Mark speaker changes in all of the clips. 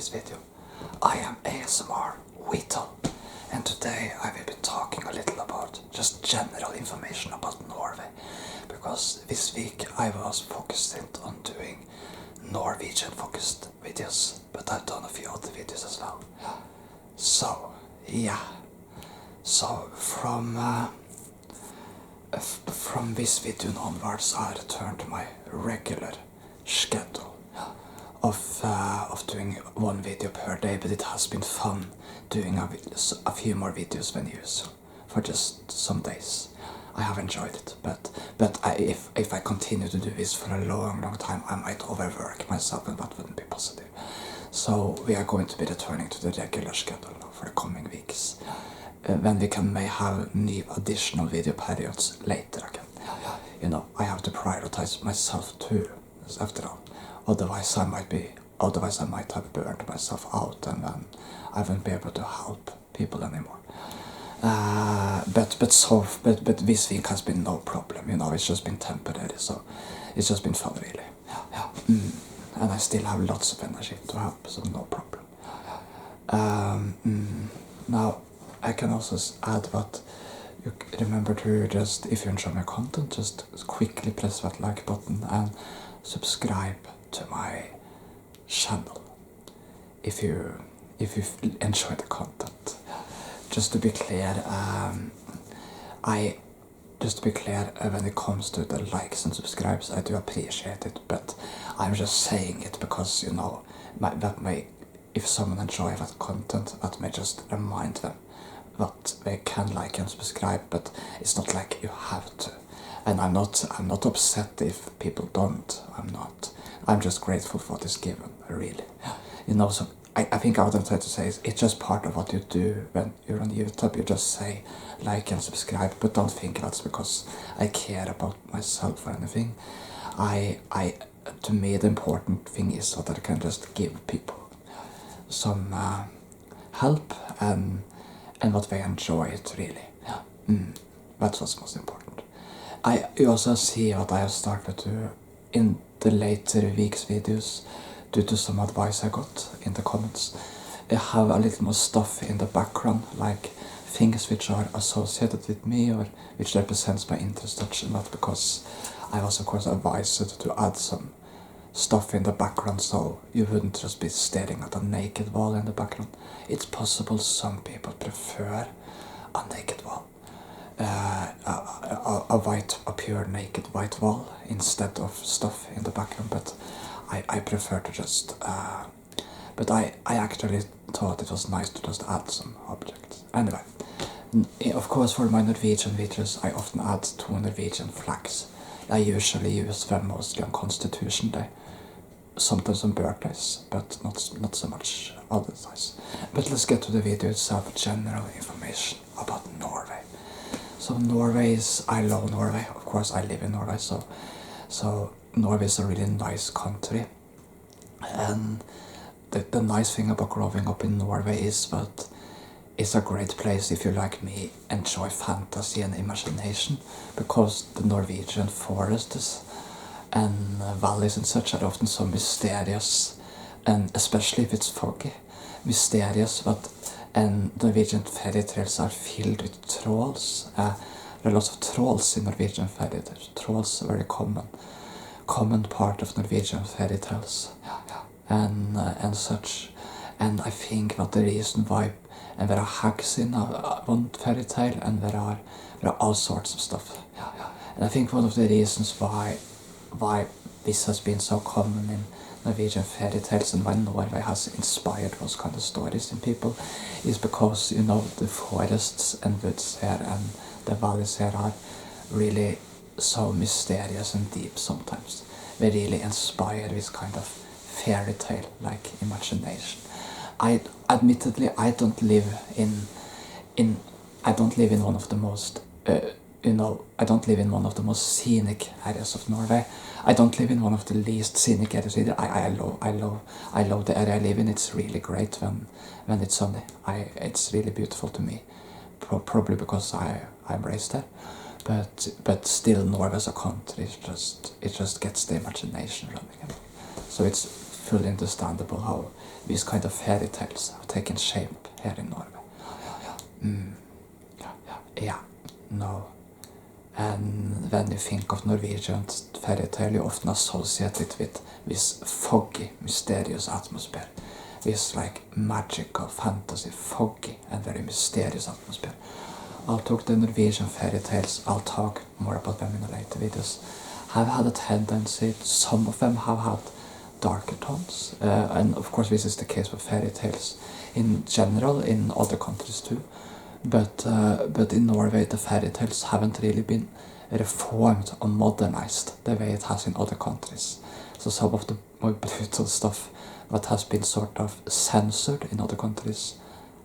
Speaker 1: this video. I am ASMR Whittle, and today I will be talking a little about just general information about Norway, because this week I was focused on doing Norwegian focused videos, but I've done a few other videos as well. So yeah, so from this video onwards I returned to my regular schedule of doing one video per day, but it has been fun doing a few more videos than usual for just some days. I have enjoyed it, but if I continue to do this for a long time, I might overwork myself, and that wouldn't be positive. So we are going to be returning to the regular schedule now for the coming weeks. Then we may have new additional video periods later again. You know, I have to prioritize myself too, after all. Otherwise I might have burned myself out, and then I won't be able to help people anymore. But this week has been no problem, you know, it's just been temporary, so it's just been fun really. And I still have lots of energy to help, so no problem. Now, I can also add that you remember to just, if you enjoy my content, just quickly press that like button and subscribe to my channel if you enjoy the content. Just to be clear, when it comes to the likes and subscribes, I do appreciate it, but I'm just saying it because, you know, if someone enjoys that content, that may just remind them that they can like and subscribe, but it's not like you have to. And I'm not upset if people don't. I'm just grateful for what is given, really. You know, so I think what I'm trying to say is it's just part of what you do when you're on YouTube. You just say like and subscribe, but don't think that's because I care about myself or anything. To me the important thing is so that I can just give people some help and what they enjoy it really. That's what's most important. You also see what I have started to in the later weeks videos, due to some advice I got in the comments. I have a little more stuff in the background, like things which are associated with me or which represents my interest, such and that, because I was of course advised to add some stuff in the background so you wouldn't just be staring at a naked wall in the background. It's possible some people prefer a naked wall. A pure naked white wall instead of stuff in the background, but I prefer to just but I actually thought it was nice to just add some objects. Anyway, of course for my Norwegian videos I often add 2 Norwegian flags. I usually use them mostly on Constitution Day, sometimes on birthdays, but not so much other times. But let's get to the video itself, general information about Norway. So Norway is, I love Norway, of course I live in Norway, so Norway is a really nice country. And the nice thing about growing up in Norway is that it's a great place if you, like me, enjoy fantasy and imagination, because the Norwegian forests and valleys and such are often so mysterious, and especially if it's foggy, mysterious, and Norwegian fairy tales are filled with trolls. There are lots of trolls in Norwegian fairy tales. Trolls are very common part of Norwegian fairy tales, and such. And I think that the reason why, and there are hags in one fairy tale, and there are all sorts of stuff. And I think one of the reasons why this has been so common in Norwegian fairy tales, and why Norway has inspired those kind of stories in people, is because, you know, the forests and woods here and the valleys here are really so mysterious and deep sometimes. They really inspire this kind of fairy tale like imagination. Admittedly I don't live in one of the most I don't live in one of the most scenic areas of Norway. I don't live in one of the least scenic areas either. I love the area I live in. It's really great when it's sunny. It's really beautiful to me. Probably because I'm raised there. But still, Norway as a country, it just gets the imagination running. So it's fully understandable how these kind of fairy tales have taken shape here in Norway. Yeah, no. And when you think of Norwegian fairy tale, you often associate it with this foggy, mysterious atmosphere. This like magical fantasy, foggy and very mysterious atmosphere. I'll talk the Norwegian fairy tales, I'll talk more about them in the later videos, have had a tendency, some of them have had darker tones, and of course this is the case with fairy tales in general in other countries too, but in Norway the fairy tales haven't really been reformed or modernized the way it has in other countries. So some of the more brutal stuff that has been sort of censored in other countries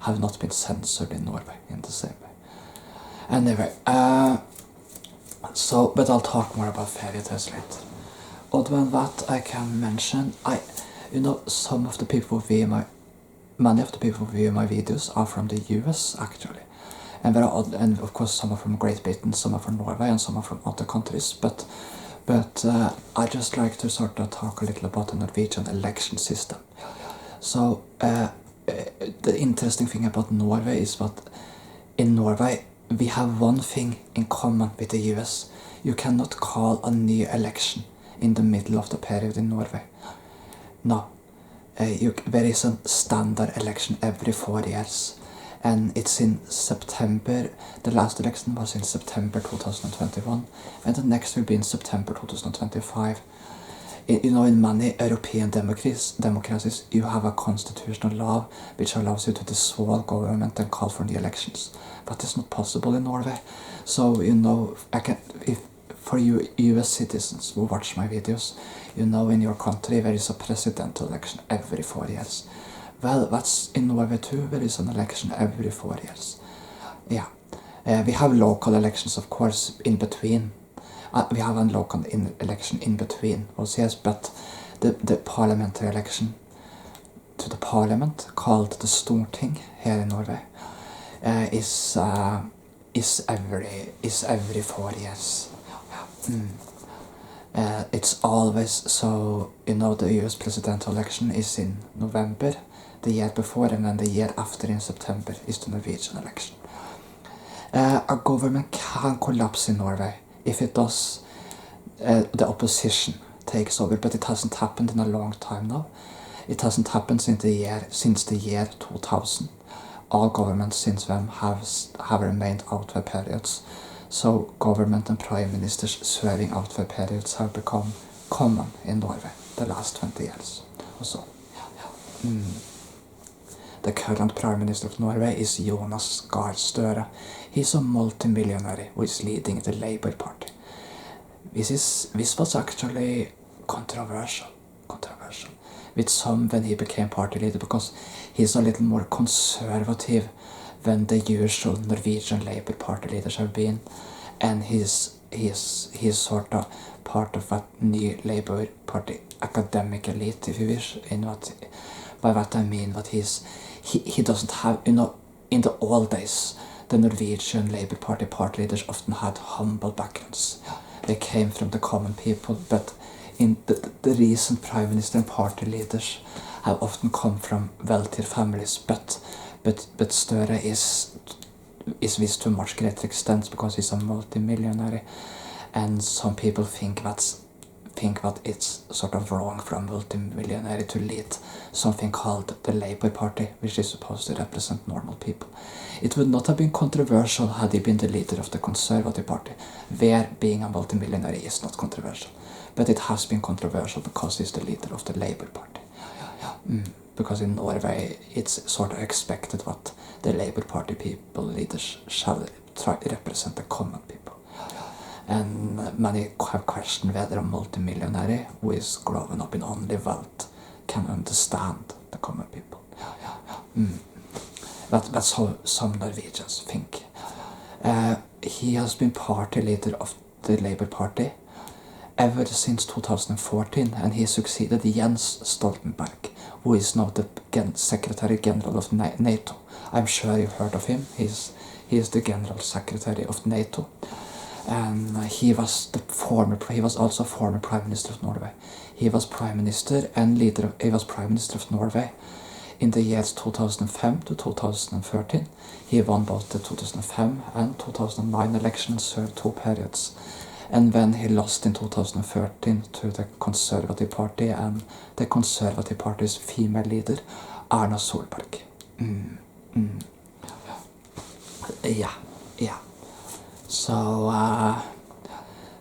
Speaker 1: have not been censored in Norway in the same way. Anyway, but I'll talk more about fairy tales later. Other than that, I can mention, some of the people many of the people who view my videos are from the US actually. And and of course some are from Great Britain, some are from Norway, and some are from other countries. But I just like to sort of talk a little about the Norwegian election system. So the interesting thing about Norway is that in Norway we have one thing in common with the US. You cannot call a new election in the middle of the period in Norway. No. There is a standard election every 4 years. And it's in September. The last election was in September 2021. And the next will be in September 2025. In many European democracies, you have a constitutional law which allows you to dissolve government and call for new elections. But it's not possible in Norway. So, for you US citizens who watch my videos, in your country there is a presidential election every 4 years. Well, that's in Norway too. There is an election every 4 years. Yeah. We have local elections, of course, in between. We have a local election in between those years, but the parliamentary election to the parliament, called the Storting here in Norway, is every 4 years. It's always so, the US presidential election is in November the year before, and then the year after in September is the Norwegian election. A government can collapse in Norway. If it does, the opposition takes over, but it hasn't happened in a long time now. It hasn't happened since the year 2000. All governments since then have remained out for periods. So government and prime ministers serving out for periods have become common in Norway the last 20 years or so. The current prime minister of Norway is Jonas Gahr Støre. He's a multimillionaire who is leading the Labour Party. This was actually controversial with some when he became party leader, because he's a little more conservative than the usual Norwegian Labour Party leaders have been, and he's sort of part of that new Labour Party academic elite, if you wish. By that I mean that he doesn't have, in the old days, the Norwegian Labour Party leaders often had humble backgrounds. They came from the common people, but in the recent prime minister and party leaders have often come from wealthier families, but Støre is this to a much greater extent because he's a multimillionaire, and some people think that it's sort of wrong for a multimillionaire to lead something called the Labour Party, which is supposed to represent normal people. It would not have been controversial had he been the leader of the Conservative Party, where being a multimillionaire is not controversial. But it has been controversial because he's the leader of the Labour Party. Because in Norway it's sort of expected that the Labour Party leaders shall try to represent the common people. And many have questioned whether a multimillionaire who is growing up in only wealth can understand the common people. That's how some Norwegians think. He has been party leader of the Labour Party ever since 2014, and he succeeded Jens Stoltenberg, who is now the Secretary General of NATO. I'm sure you've heard of him. He is the General Secretary of NATO. and he was also former Prime Minister of Norway. He was Prime Minister and he was Prime Minister of Norway in the years 2005 to 2013. He won both the 2005 and 2009 election and served 2 periods. And when he lost in 2013 to the Conservative Party and the Conservative Party's female leader, Erna Solberg. Yeah.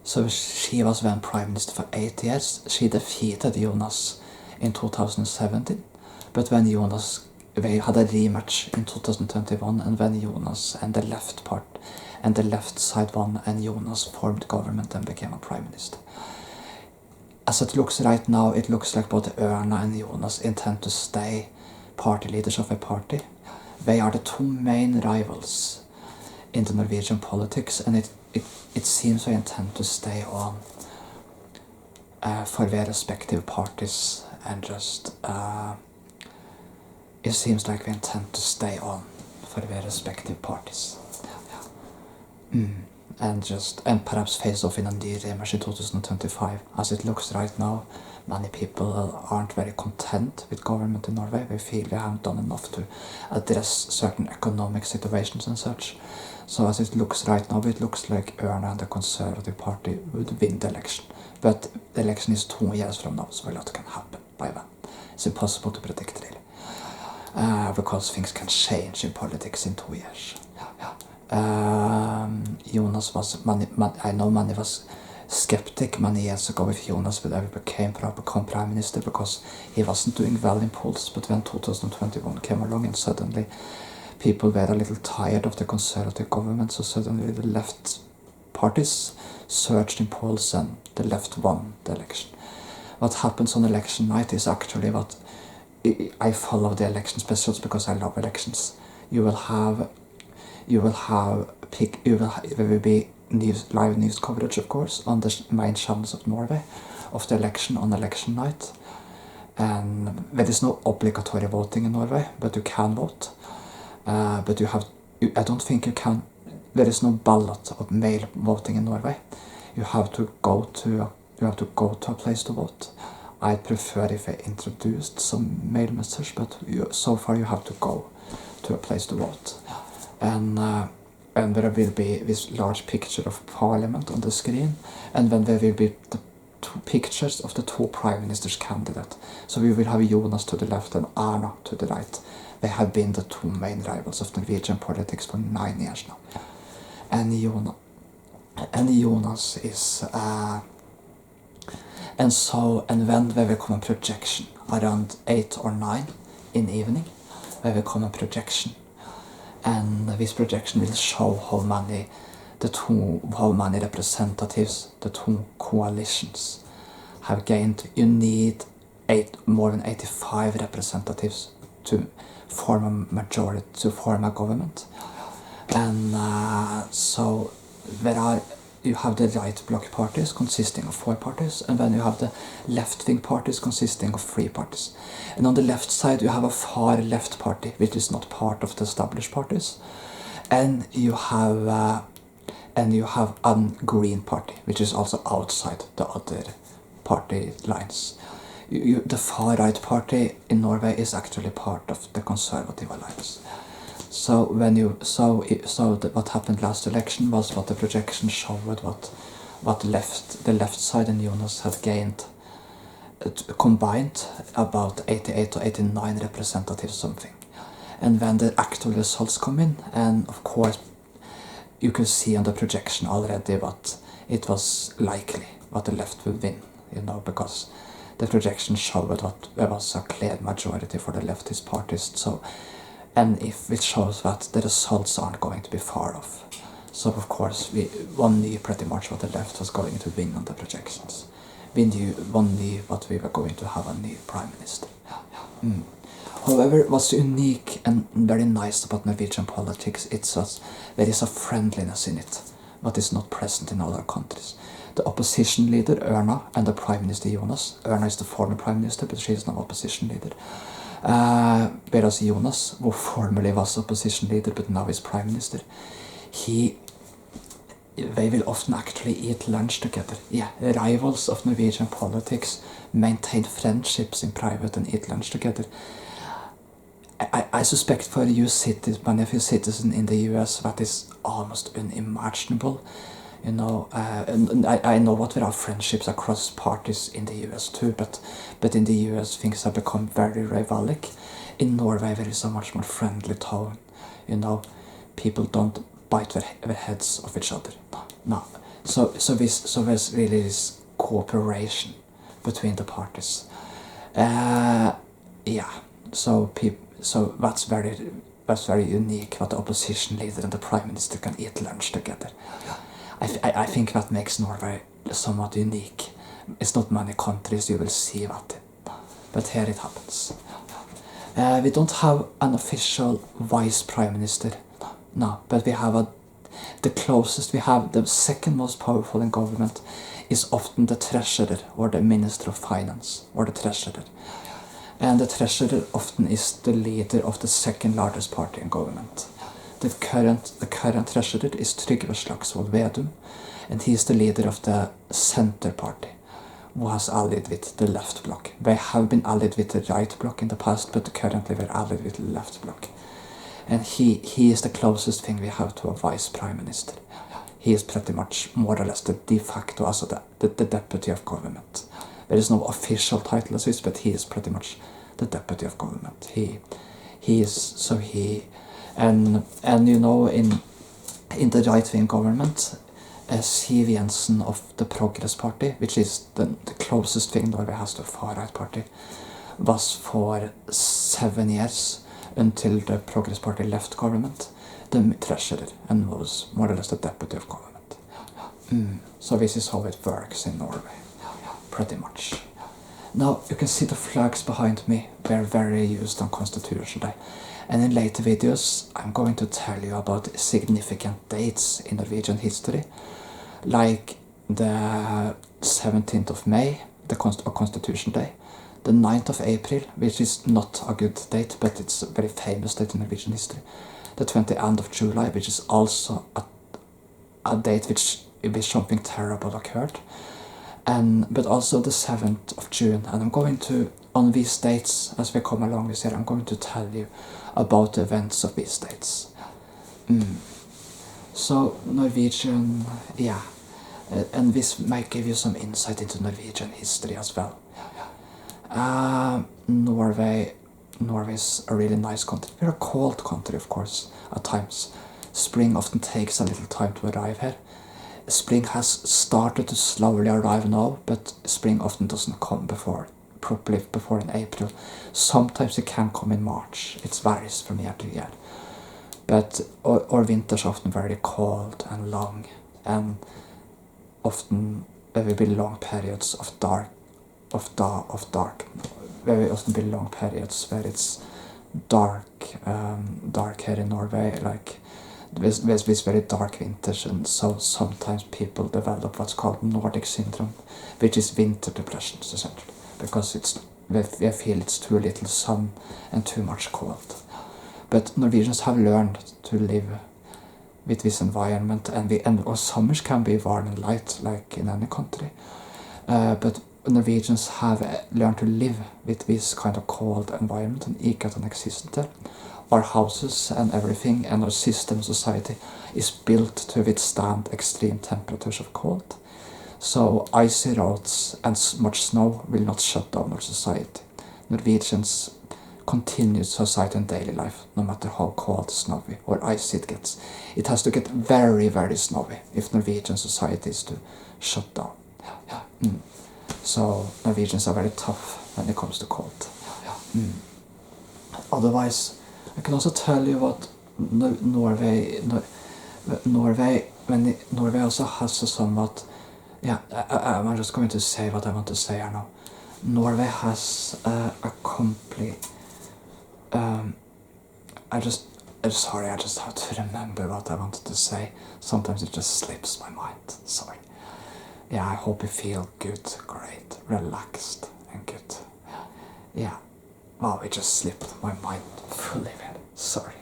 Speaker 1: So she was then Prime Minister for 8 years. She defeated Jonas in 2017, but when they had a rematch in 2021, and when Jonas and the left side won, and Jonas formed government and became a Prime Minister. As it looks right now, it looks like both Erna and Jonas intend to stay party leaders of a party. They are the 2 main rivals in the Norwegian politics, and it seems they intend to stay on for their respective parties, and just it seems like they intend to stay on for their respective parties. And perhaps face off in a new rematch in 2025. As it looks right now, many people aren't very content with government in Norway. They feel they haven't done enough to address certain economic situations and such. So as it looks right now, it looks like Erna and the Conservative Party would win the election. But the election is 2 years from now, so a lot can happen by then. It's impossible to predict, really. Because things can change in politics in 2 years. Jonas was, I know many was skeptic many years ago if Jonas would ever become Prime Minister, because he wasn't doing well in polls. But when 2021 came along, and suddenly people were a little tired of the Conservative government, so suddenly the left parties surged in polls and the left won the election. What happens on election night is actually what I follow the election specials because I love elections. There will be live news coverage, of course, on the main channels of Norway of the election on election night. And there is no obligatory voting in Norway, but you can vote. But I don't think you can. There is no ballot of mail voting in Norway. You have to go to a place to vote. I prefer if I introduced some mail message, but so far you have to go to a place to vote. And there will be this large picture of Parliament on the screen, and then there will be the 2 pictures of the 2 Prime Minister's candidates. So we will have Jonas to the left and Erna to the right. They have been the 2 main rivals of Norwegian politics for 9 years now. And Jonas is and then there will come a projection around 8 or 9 in the evening. There will come a projection, and this projection will show how many representatives the 2 coalitions have gained. You need more than 85 representatives to form a majority, to form a government. And so you have the right bloc parties consisting of 4 parties, and then you have the left-wing parties consisting of 3 parties. And on the left side you have a far left party, which is not part of the established parties. And you have a green party, which is also outside the other party lines. The far right party in Norway is actually part of the Conservative Alliance. So what happened last election was what the projection showed, what the left side and Jonas had gained combined about 88 or 89 representatives something. And when the actual results come in, and of course you could see on the projection already what it was likely what the left would win, because the projection showed that there was a clear majority for the leftist parties. So, and if it shows that the results aren't going to be far off. So of course one knew pretty much what the left was going to win on the projections. One knew what we were going to have a new Prime Minister. However, what's unique and very nice about Norwegian politics, there is a friendliness in it, what is not present in other countries. The opposition leader, Erna, and the Prime Minister, Jonas. Erna is the former Prime Minister, but she is now opposition leader. Whereas Jonas, who formerly was opposition leader but now is Prime Minister, they will often actually eat lunch together. Yeah, rivals of Norwegian politics maintain friendships in private and eat lunch together. I suspect for you citizens, many of you citizens in the US, that is almost unimaginable. You know, and I know what there are friendships across parties in the US too, but in the US things have become very rivalic. In Norway there is a much more friendly tone. You know, people don't bite their heads off each other. No. So there's really this cooperation between the parties. Yeah. So that's very unique that the opposition leader and the prime minister can eat lunch together. I think that makes Norway somewhat unique. It's not many countries you will see that in, but here it happens. We don't have an official vice prime minister, no, but we have the closest we have, the second most powerful in government, is often the treasurer or the minister of finance or the treasurer. And the treasurer often is the leader of the second largest party in government. The current treasurer is Trygve Slagsvold Vedum, and he is the leader of the center party, who has allied with the left bloc. They have been allied with the right bloc in the past, but currently they're allied with the left bloc. And he is the closest thing we have to a vice prime minister. He is pretty much more or less the de facto, also the deputy of government. There is no official title as this, but he is pretty much the deputy of government. And you know, in the right-wing government, Siv Jensen of the Progress Party, which is the closest thing Norway has to a far-right party, was for 7 years, until the Progress Party left government, the treasurer, and was more or less the deputy of government. So this is how it works in Norway, pretty much. Now, you can see the flags behind me. They're very used on Constitution Day. And in later videos, I'm going to tell you about significant dates in Norwegian history, like the 17th of May, the Constitution Day, the 9th of April, which is not a good date, but it's a very famous date in Norwegian history, the 20th of July, which is also a date which something terrible occurred, but also the 7th of June. And I'm going to, on these dates, as we come along this year, I'm going to tell you about the events of these dates. So Norwegian, yeah, and this might give you some insight into Norwegian history as well. Norway is a really nice country. We're a cold country, of course, at times. Spring often takes a little time to arrive here. Spring has started to slowly arrive now, but spring often doesn't come properly before in April. Sometimes it can come in March. It varies from year to year. But our winters are often very cold and long, and often there will be long periods of dark. Very often be long periods where it's dark here in Norway, like there's very dark winters, and so sometimes people develop what's called Nordic syndrome, which is winter depressions essentially, because they feel it's too little sun and too much cold. But Norwegians have learned to live with this environment, and our summers can be warm and light like in any country, but Norwegians have learned to live with this kind of cold environment, and ikke at an exist there. Our houses and everything and our system society is built to withstand extreme temperatures of cold. So icy roads and much snow will not shut down our society. Norwegians continue society and daily life, no matter how cold, snowy or icy it gets. It has to get very, very snowy if Norwegian society is to shut down. So Norwegians are very tough when it comes to cold. Otherwise, I can also tell you what Norway also has a somewhat, I'm just going to say what I want to say here now. Norway has a complete, I just have to remember what I wanted to say. Sometimes it just slips my mind, sorry. Yeah, I hope you feel good, great, relaxed and good. Yeah, wow, it just slipped my mind fully, man. Sorry.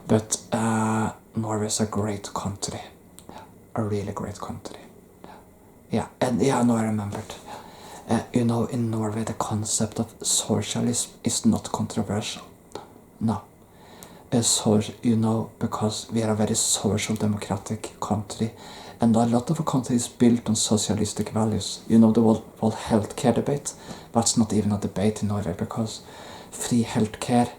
Speaker 1: But Norway is a great country, a really great country. Yeah, and yeah, no, I remembered. You know, in Norway, the concept of socialism is not controversial. No. So, you know, because we are a very social democratic country, and a lot of our country is built on socialistic values. You know, the whole healthcare debate, that's not even a debate in Norway, because free healthcare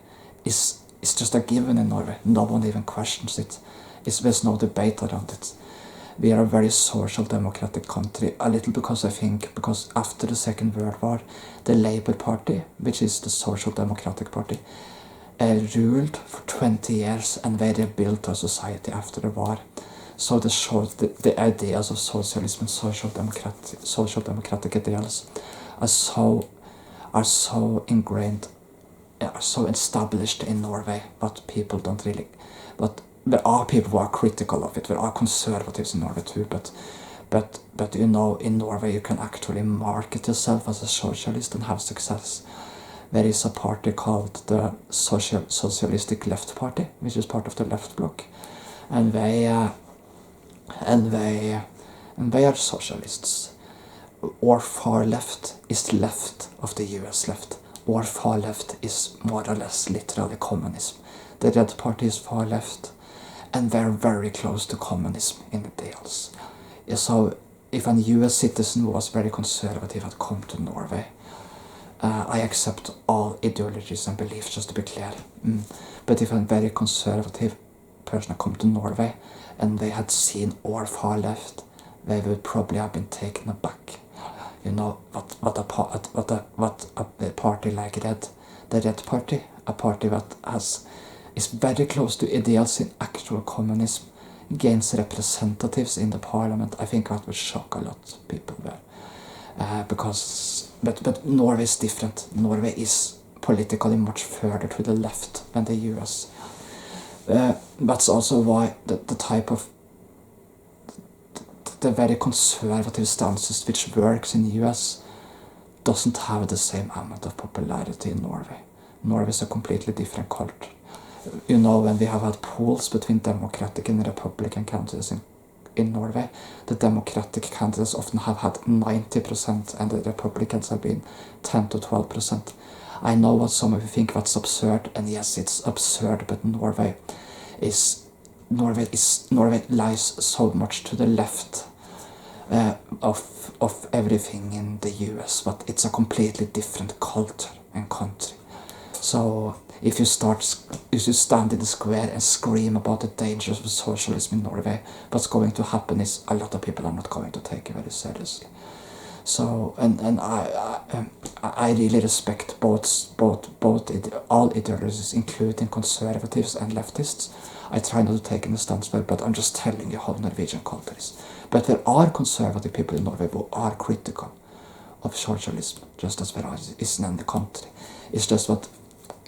Speaker 1: is just a given in Norway. No one even questions it. There's no debate around it. We are a very social democratic country, a little because I think, because after the Second World War, the Labour Party, which is the Social Democratic Party, ruled for 20 years, and they rebuilt our society after the war. So the ideas of socialism and social democratic ideals are so ingrained, are so established in Norway, but people don't really. But there are people who are critical of it. There are conservatives in Norway too, but you know, in Norway you can actually market yourself as a socialist and have success. There is a party called the Socialistic Left Party, which is part of the left bloc, and they are socialists. Or far left is the left of the US left, or far left is more or less literally communism. The Red Party is far left, and they're very close to communism in ideals. So if a US citizen who was very conservative had come to Norway, I accept all ideologies and beliefs, just to be clear. But if a very conservative person had come to Norway and they had seen our far left, they would probably have been taken aback. You know, what a party like the Red Party, a party that is very close to ideals in actual communism, gains representatives in the parliament. I think that would shock a lot of people there. But Norway is different. Norway is politically much further to the left than the US. That's also why the type of the very conservative stances which works in the US doesn't have the same amount of popularity in Norway. Norway is a completely different culture. You know, when we have had polls between Democratic and Republican candidates in Norway, the Democratic candidates often have had 90% and the Republicans have been 10 to 12%. I know what some of you think that's absurd, and yes, it's absurd, but Norway lies so much to the left of everything in the US, but it's a completely different culture and country. So if you stand in the square and scream about the dangers of socialism in Norway, what's going to happen is a lot of people are not going to take it very seriously. So and I really respect all ideologies, including conservatives and leftists. I try not to take any stance well, but I'm just telling you how Norwegian culture is. But there are conservative people in Norway who are critical of socialism, just as there is in any country. It's just that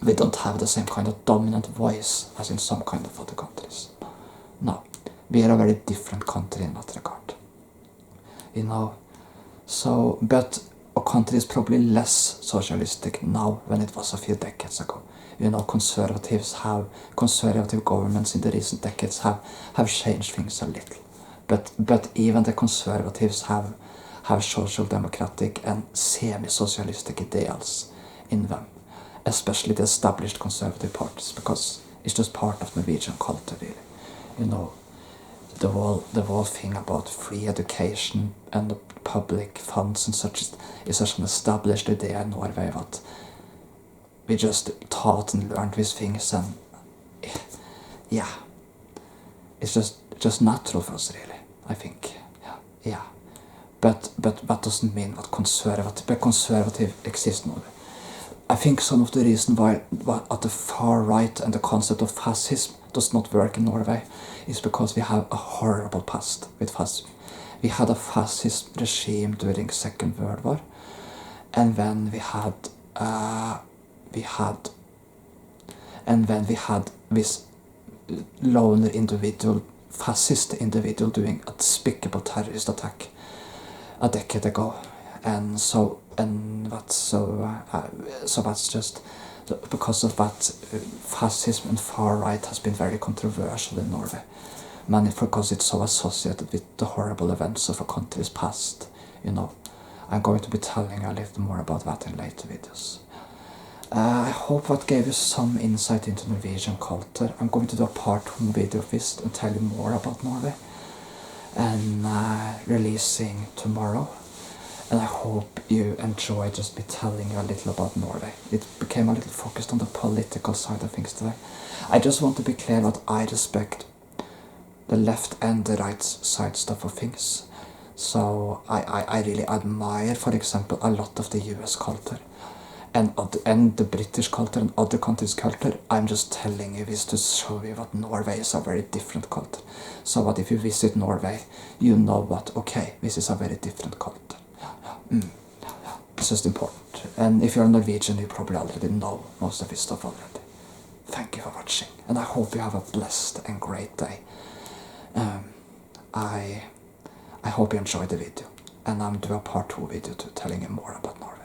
Speaker 1: we don't have the same kind of dominant voice as in some kind of other countries. No, we are a very different country in that regard. You know, so, but our country is probably less socialistic now than it was a few decades ago. You know, conservative governments in the recent decades have changed things a little. But even the conservatives have social democratic and semi-socialistic ideals in them. Especially the established conservative parties, because it's just part of Norwegian culture, really. You know, the whole thing about free education and the public funds and such is such an established idea in Norway that we just taught and learned these things, and yeah, it's just natural for us, really. I think, yeah. But that doesn't mean that conservative exists in Norway. I think some of the reason why at the far right and the concept of fascism does not work in Norway is because we have a horrible past with fascism. We had a fascist regime during Second World War, and then we had this loner fascist individual doing a despicable terrorist attack a decade ago, and that's Because of that, fascism and far right has been very controversial in Norway. Mainly because it's so associated with the horrible events of a country's past. I'm going to be telling you a little more about that in later videos. I hope that gave you some insight into Norwegian culture. I'm going to do a part 2 video of this and tell you more about Norway. And releasing tomorrow. And I hope you enjoy just me telling you a little about Norway. It became a little focused on the political side of things today. I just want to be clear that I respect the left and the right side stuff of things. So I really admire, for example, a lot of the US culture and the British culture and other countries' culture. I'm just telling you this to show you that Norway is a very different culture. So that if you visit Norway, you know what, okay, this is a very different culture. It's just important. And if you're Norwegian, you probably already know most of this stuff already. Thank you for watching, and I hope you have a blessed and great day. I hope you enjoyed the video, and I'm doing a part 2 video to telling you more about Norway.